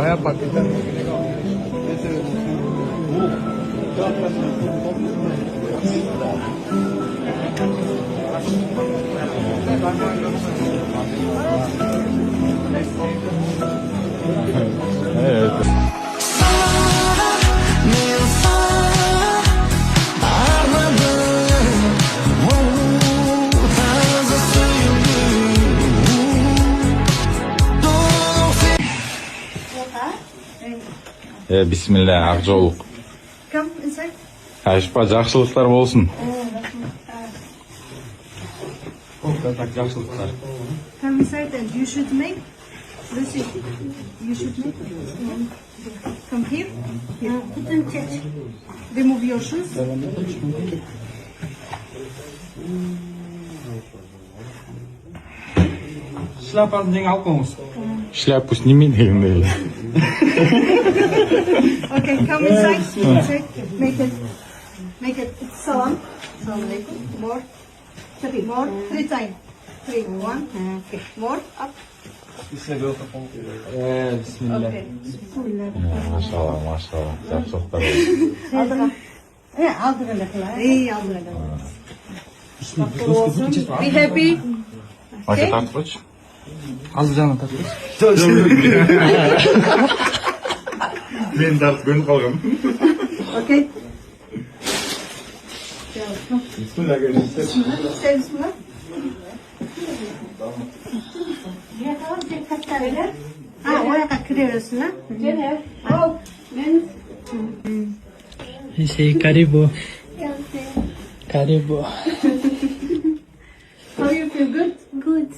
Bayağı paketler. Evet. Bismillah, aqjoluk. Come inside. Ayşpa, жақсылықтар болсын. Жақсылықтар. Come inside and you should make. Lucy, you should make. Come here. Here. Remove your shoes. Шляпаны неге алып қойыңыз? Шляпу сними дегендей. Okay, come inside. Inside. Make it. Salam. Salam alaikum. More. More. 3 times. 3. 1. Okay. More. Up. Bismillah. Okay. Maşallah, maşallah. Жақсылықтар болсын. Hey, Allah. Be happy. Aka тартып қойшы. Азыр жаңа тартып. Мен тартып көніп қалғам. Okay. Bismillah. Say bismillah. Oraya kırıyorsun ha? Karibu. Karibu. How you feel good? Good.